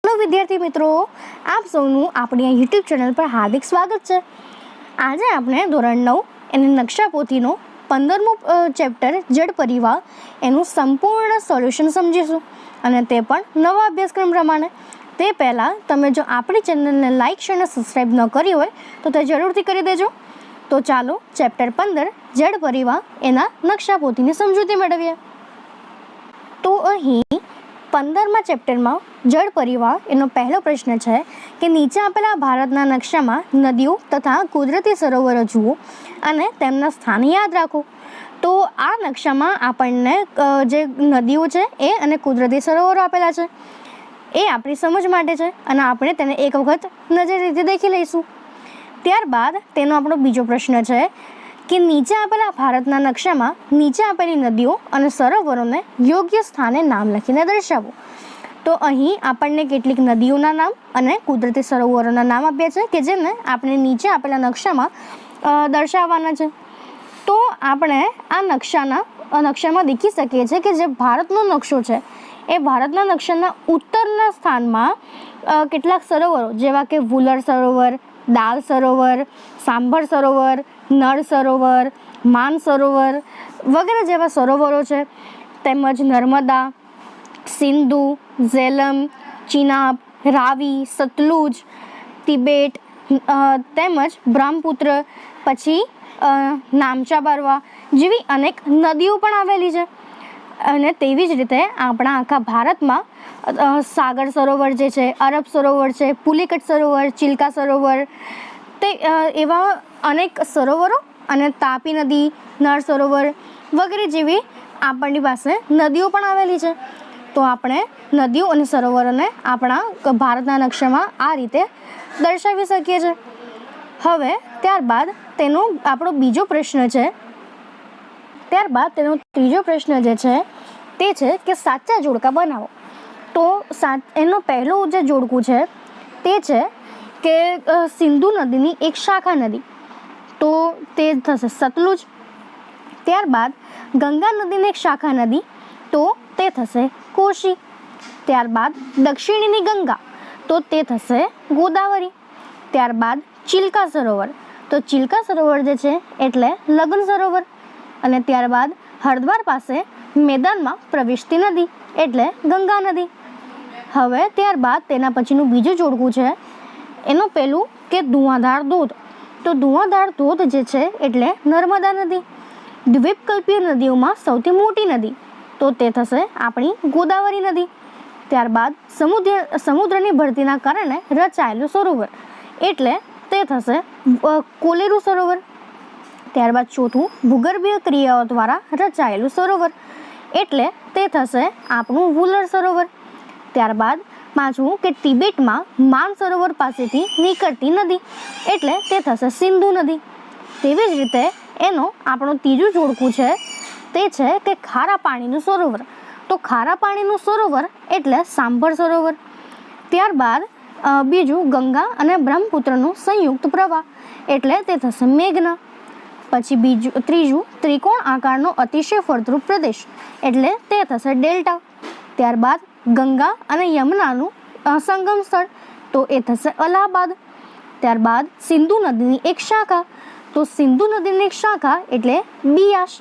Hello विद्यार्थी मित्रों, आप સૌનું આપણી આ યુટ્યુબ ચેનલ પર હાર્દિક સ્વાગત છે। આજે આપણે ધોરણ 9 એની નકશા પોથીનો 15મો ચેપ્ટર જળ પરિવાહ એનું સંપૂર્ણ સોલ્યુશન સમજીશું અને તે પણ નવા અભ્યાસક્રમ પ્રમાણે। તે પહેલાં તમે જો આપણી ચેનલને લાઇક શેર અને સબસ્ક્રાઈબ ન કરી હોય તો તે જરૂરથી કરી દેજો। તો ચાલો ચેપ્ટર 15 જળ પરિવાહ એના નકશા પોથીની સમજૂતી મેળવીએ। તો અહીં 15મા ચેપ્ટરમાં જળ પરિવાહ એનો પહેલો પ્રશ્ન છે કે નીચે આપેલા ભારતના નકશામાં નદીઓ તથા કુદરતી સરોવરો જુઓ અને તેમના સ્થાન યાદ રાખો। તો આ નકશામાં આપણને જે નદીઓ છે એ અને કુદરતી સરોવરો આપેલા છે એ આપણી સમજ માટે છે અને આપણે તેને એક વખત નજરેથી દેખી લઈશું। ત્યારબાદ તેનો આપણો બીજો પ્રશ્ન છે કે નીચે આપેલા ભારતના નકશામાં નીચે આપેલી નદીઓ અને સરોવરોને યોગ્ય સ્થાને નામ લખીને દર્શાવો। તો અહીં આપણને કેટલીક નદીઓના નામ અને કુદરતી સરોવરોના નામ આપ્યા છે કે જેને આપણે નીચે આપેલા નકશામાં દર્શાવવાના છે। તો આપણે આ નકશામાં દેખી શકીએ છીએ કે જે ભારતનો નકશો છે એ ભારતના નકશાના ઉત્તરના સ્થાનમાં કેટલાક સરોવરો જેવા કે વુલર સરોવર, દાલ સરોવર, સાંભર સરોવર, નળ સરોવર, માન સરોવર વગેરે જેવા સરોવરો છે। તેમજ નર્મદા, સિંધુ, ઝેલમ, ચિનાબ, રાવી, સતલુજ, તિબેટ તેમજ બ્રહ્મપુત્ર, પછી નામચા બરવા જેવી અનેક નદીઓ પણ આવેલી છે। અને તેવી જ રીતે આપણા આખા ભારતમાં સાગર સરોવર જે છે, અરબ સરોવર છે, પુલિકટ સરોવર, ચિલ્કા સરોવર તે એવા અનેક સરોવરો અને તાપી નદી, નળ સરોવર વગેરે જેવી આપણી પાસે નદીઓ પણ આવેલી છે। તો આપણે નદીઓ અને સરોવરોને આપણા ભારતના નકશામાં આ રીતે દર્શાવી શકીએ છીએ। હવે ત્યારબાદ તેનો આપણો બીજો પ્રશ્ન છે, ત્યારબાદ તેનો ત્રીજો પ્રશ્ન જે છે તે છે કે સાચા જોડકા બનાવો। તો એનો પહેલો જે જોડકું છે તે છે કે સિંધુ નદીની એક શાખા નદી, તો તે થશે સતલુજ। ત્યારબાદ ગંગા નદીની એક શાખા નદી, તો તે થશે કોશી। ત્યારબાદ દક્ષિણીની ગંગા, તો તે થશે ગોદાવરી। ત્યારબાદ ચિલ્કા સરોવર, તો ચિલ્કા સરોવર જે છે એટલે લગન સરોવર। અને ત્યારબાદ હરિદ્વાર પાસે મેદાનમાં પ્રવેશતી નદી એટલે ગંગા નદી। હવે ત્યારબાદ તેના પછીનું બીજું જોડકું છે એનું પેલું કે ધુઆંધાર ધોધ, તો ધુઆંધાર ધોધ જે છે એટલે નર્મદા નદી। દ્વીપકલ્પીય નદીઓમાં સૌથી મોટી નદી, તો તે થશે આપણી ગોદાવરી નદી। ત્યારબાદ સમુદ્રની ભરતીના કારણે રચાયેલું સરોવર એટલે તે થશે કોલેરુ સરોવર। ત્યારબાદ ચોથું ભૂગર્ભીય ક્રિયાઓ દ્વારા રચાયેલું સરોવર એટલે તે થશે આપણું વુલર સરોવર। ત્યારબાદ પાંચમું કે તિબેટમાં માન સરોવર પાસેથી નીકળતી નદી એટલે તે થશે સિંધુ નદી। તેવી જ રીતે એનો આપણો ત્રીજું જોડકું છે તે છે કે ખારા પાણીનું સરોવર, તો ખારા પાણીનું સરોવર એટલે સાંભર સરોવર। ત્યારબાદ બીજું ગંગા અને બ્રહ્મપુત્રનું સંયુક્ત પ્રવાહ એટલે તે થશે મેઘના। પછી ત્રીજું ત્રિકોણ આકારનો અતિશય ફળદ્રુપ પ્રદેશ એટલે તે થશે ડેલ્ટા। ત્યારબાદ ગંગા અને યમુનાનું સંગમ સ્થળ, તો એ થશે અલ્હાબાદ। ત્યારબાદ સિંધુ નદીની એક શાખા, તો સિંધુ નદીની એક શાખા એટલે બિયાસ।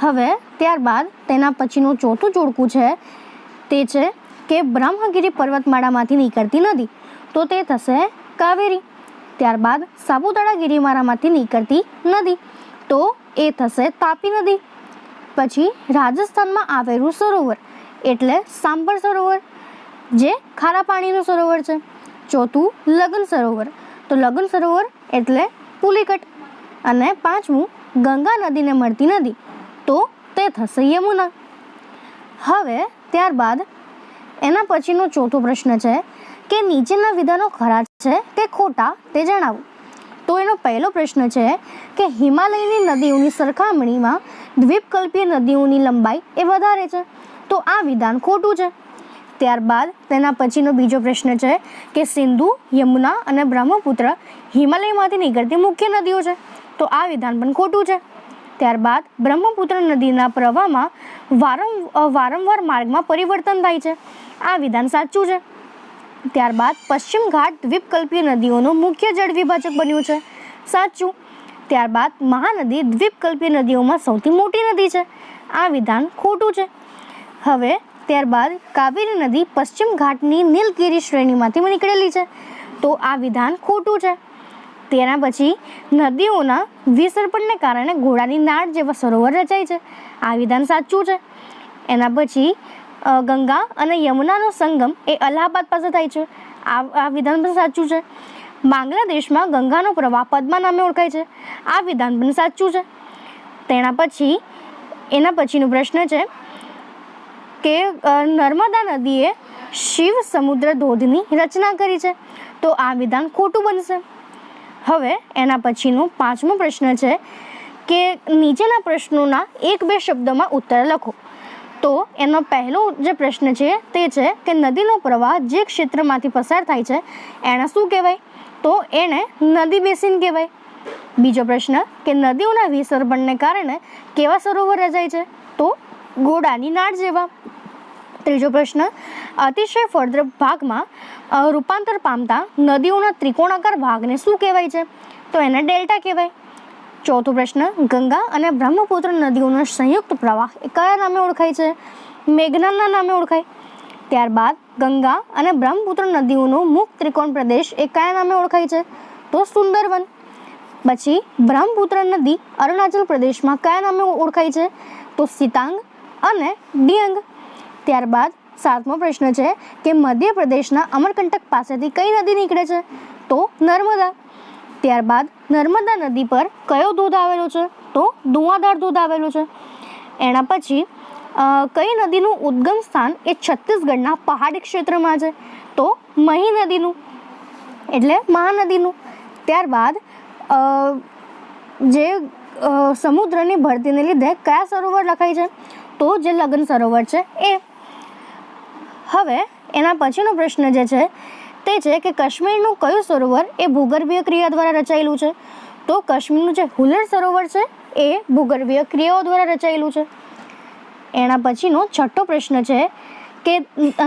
હવે ત્યારબાદ તેના પછીનું ચોથું જોડકું છે તે છે કે બ્રહ્મગીરી પર્વતમાળામાંથી નીકળતી નદી, તો તે થશે કાવેરી। ત્યારબાદ સાપુતારા ગિરિમાળામાંથી નીકળતી નદી, તો એ થશે તાપી નદી। પછી રાજસ્થાનમાં આવેલું સરોવર એટલે સાંભર સરોવર જે ખારા પાણીનું સરોવર છે। ચોથું લગન સરોવર, તો લગન સરોવર એટલે પુલિકટ। અને પાંચમું ગંગા નદીને મળતી નદી, તો તે થશે યમુના। હવે ત્યારબાદ એના પછીનો ચોથો પ્રશ્ન છે કે નીચેના વિધાનો ખરા છે કે ખોટા તે જણાવો। તો એનો પહેલો પ્રશ્ન છે કે હિમાલયની નદીઓની સરખામણીમાં દ્વીપકલ્પીય નદીઓની લંબાઈ એ વધારે છે, તો આ વિધાન ખોટું છે। ત્યારબાદ તેના પછીનો બીજો પ્રશ્ન છે કે સિંધુ, યમુના અને બ્રહ્મપુત્ર હિમાલયમાંથી નીકળતી મુખ્ય નદીઓ છે, તો આ વિધાન પણ ખોટું છે। ત્યારબાદ બ્રહ્મપુત્ર નદીના પ્રવાહમાં વારંવાર માર્ગમાં પરિવર્તન થાય છે, આ વિધાન સાચું છે. ત્યારબાદ પશ્ચિમ ઘાટ દ્વીપકલ્પીય નદીઓનું મુખ્ય જળ વિભાજક બન્યું છે. સાચું. ત્યારબાદ મહાનદી દ્વીપકલ્પીય નદીઓમાં સૌથી મોટી નદી છે. આ વિધાન ખોટું છે. હવે ત્યારબાદ કાવેરી નદી પશ્ચિમ ઘાટની નીલગિરી શ્રેણીમાંથી નીકળેલી છે. તો આ વિધાન ખોટું છે. તેના પછી નદીઓના વિસર્પણને કારણે ઘોડાની નાળ જેવા સરોવર રચાય છે. આ વિધાન સાચું છે. એના પછી ગંગા અને યમુનાનો સંગમ એ અલ્હાબાદ પાસે થાય છે. આ વિધાન પણ સાચું છે. બાંગ્લાદેશમાં ગંગાનો પ્રવાહ પદ્મા નામે ઓળખાય છે. આ વિધાન પણ સાચું છે. એના પછીનો પ્રશ્ન છે કે નર્મદા નદીએ શિવ સમુદ્ર ધોધની રચના કરી છે. તો આ વિધાન ખોટું બનશે. હવે એના પછીનો 5મો પ્રશ્ન છે કે નીચેના પ્રશ્નોના 1-2 શબ્દમાં ઉત્તર લખો. તો એનો પહેલો જે પ્રશ્ન છે તે છે કે નદીનો પ્રવાહ જે ક્ષેત્રમાંથી પસાર થાય છે એને શું કહેવાય? તો એને નદી બેસિન કહેવાય. બીજો પ્રશ્ન કે નદીઓના વિસર્પણને કારણે કેવા સરોવર રચાય છે? તો ઘોડાની નાળ જેવા. ત્રીજો પ્રશ્ન અતિશય ફળદ્રુપ ભાગમાં રૂપાંતર પામતા નદીઓના ત્રિકોણાકાર ભાગને શું કહેવાય છે? તો એને ડેલ્ટા કહેવાય. ચોથો પ્રશ્ન ગંગા અને બ્રહ્મપુત્ર નદીઓનો સંયુક્ત પ્રવાહ એ કયા નામે ઓળખાય છે? મેઘનાના નામે ઓળખાય. ત્યારબાદ ગંગા અને બ્રહ્મપુત્ર નદીઓનો મુખ ત્રિકોણ પ્રદેશ એ કયા નામે ઓળખાય છે? તો સુંદરવન. પછી બ્રહ્મપુત્ર નદી અરુણાચલ પ્રદેશમાં કયા નામે ઓળખાય છે? તો સિતાંગ અને ડિયંગ. ત્યારબાદ 7મો પ્રશ્ન છે કે મધ્યપ્રદેશના અમરકંટક પાસેથી કઈ નદી નીકળે છે? તો નર્મદા. ત્યારબાદ નર્મદા નદી પર કયો ધોધ આવેલો છે? તો ધુઆધાર ધોધ આવેલો છે. એના પછી કઈ નદીનું ઉદ્ગમ સ્થાન એ છત્તીસગઢના પહાડી ક્ષેત્રમાં છે? તો મહી નદીનું એટલે મહાનદીનું. ત્યારબાદ જે સમુદ્રની ભરતીને લીધે કયા સરોવર લખાય છે? તો જે લગન સરોવર છે એ. હવે એના પછીનો પ્રશ્ન જે છે તે છે કે કાશ્મીરનું કયું સરોવર એ ભૂગર્ભીય ક્રિયા દ્વારા રચાયેલું છે? તો કાશ્મીરનું જે હુલર સરોવર છે એ ભૂગર્ભીય ક્રિયાઓ દ્વારા રચાયેલું છે. એના પછીનો 6થો પ્રશ્ન છે કે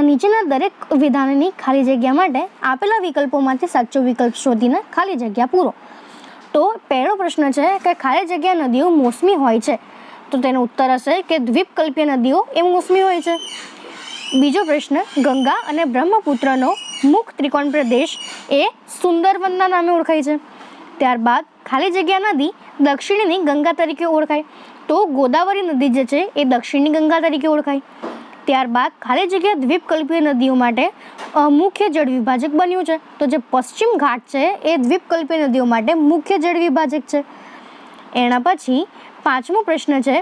નીચેના દરેક વિધાનની ખાલી જગ્યા માટે આપેલા વિકલ્પોમાંથી સાચો વિકલ્પ શોધીને ખાલી જગ્યા પૂરો. તો પહેલો પ્રશ્ન છે કે ખાલી જગ્યા નદીઓ મોસમી હોય છે. તો તેનો ઉત્તર હશે કે દ્વીપકલ્પીય નદીઓ એ મોસમી હોય છે. બીજો પ્રશ્ન ગંગા અને બ્રહ્મપુત્રનો મુખ ત્રિકોણ પ્રદેશ એ સુંદરવનના નામે ઓળખાય છે. ત્યારબાદ ખાલી જગ્યા નદી દક્ષિણની ગંગા તરીકે ઓળખાય. તો ગોદાવરી નદી જે છે એ દક્ષિણની ગંગા તરીકે ઓળખાય. ત્યારબાદ ખાલી જગ્યા દ્વીપકલ્પીય નદીઓ માટે મુખ્ય જળ વિભાજક બન્યું છે. તો જે પશ્ચિમ ઘાટ છે એ દ્વીપકલ્પીય નદીઓ માટે મુખ્ય જળ વિભાજક છે. એના પછી 5મો પ્રશ્ન છે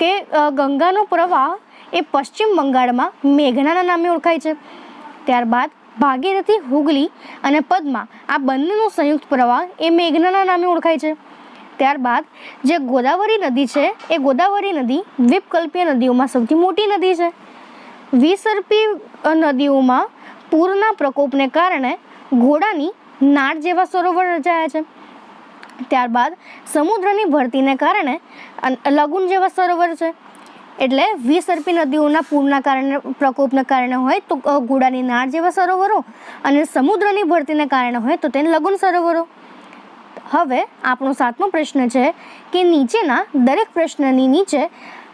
કે ગંગાનો પ્રવાહ એ પશ્ચિમ બંગાળમાં મેઘનાના નામે ઓળખાય છે. ત્યારબાદ ભાગીરથી, હુગલી અને પદ્મા આ બંનેનો સંયુક્ત પ્રવાહ એ મેઘનાના નામે ઓળખાય છે. ત્યારબાદ જે ગોદાવરી નદી છે એ ગોદાવરી નદી દ્વીપકલ્પીય નદીઓમાં સૌથી મોટી નદી છે. વિસર્પી નદીઓમાં પૂરના પ્રકોપને કારણે ઘોડાની નાળ જેવા સરોવર રચાયા છે. ત્યારબાદ સમુદ્રની ભરતીને કારણે લગુન જેવા સરોવર છે. એટલે વિસર્પી નદીઓના પૂરના કારણે પ્રકોપને કારણે હોય તો ઘોડાની નાળ જેવા સરોવરો અને સમુદ્રની ભરતીને કારણે હોય તો તેને લગુન સરોવરો. હવે આપણો 7મો પ્રશ્ન છે કે નીચેના દરેક પ્રશ્નની નીચે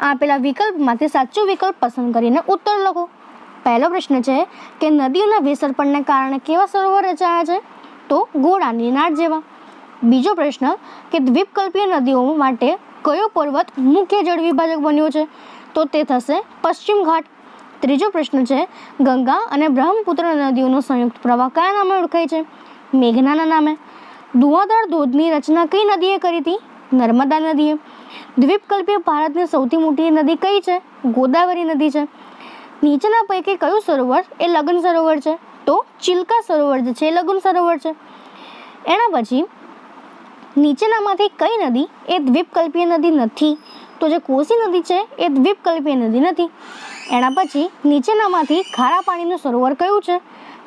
આપેલા વિકલ્પમાંથી સાચો વિકલ્પ પસંદ કરીને ઉત્તર લખો. પહેલો પ્રશ્ન છે કે નદીઓના વિસર્પણને કારણે કેવા સરોવર રચાયા છે? તો ઘોડાની નાળ જેવા. બીજો પ્રશ્ન કે દ્વીપકલ્પીય નદીઓ માટે કયો પર્વત મુખ્ય જળ વિભાજક બન્યો છે? તો તે થશે પશ્ચિમ ઘાટ. ત્રીજો પ્રશ્ન છે ગંગા અને બ્રહ્મપુત્ર નદીઓનો સંયુક્ત પ્રવાહ કયા નામે ઓળખાય છે? મેઘનાના નામે. ધુઆધાર ધોધની રચના કઈ નદીએ કરી હતી? નર્મદા નદીએ. દ્વીપકલ્પીય ભારતની સૌથી મોટી નદી કઈ છે? ગોદાવરી નદી છે. નીચેના પૈકી કયું સરોવર એ લગન સરોવર છે? તો ચિલ્કા સરોવર જે છે એ લગન સરોવર છે. એના પછી નીચેનામાંથી કઈ નદી એ દ્વીપકલ્પીય નદી નથી? તો જે કોસી નદી છે એ દ્વીપકલ્પીય નદી નથી. એના પછી નીચેનામાંથી ખારા પાણીનું સરોવર કયું છે?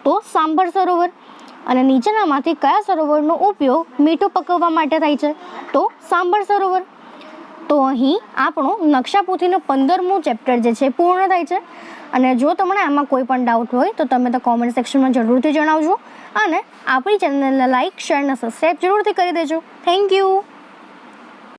તો સાંભર સરોવર. અને નીચેનામાંથી કયા સરોવરનો ઉપયોગ મીઠું પકવવા માટે થાય છે? તો સાંભર સરોવર. તો અહીં આપણો નકશાપોથીનો 15મો ચેપ્ટર જે છે પૂર્ણ થાય છે. અને જો તમને આમાં કોઈ પણ ડાઉટ હોય તો તમે તો કોમેન્ટ સેક્શનમાં જરૂરથી જણાવજો અને આપણી ચેનલને લાઇક શેર અને સબસ્ક્રાઈબ જરૂરથી કરી દેજો. Thank you.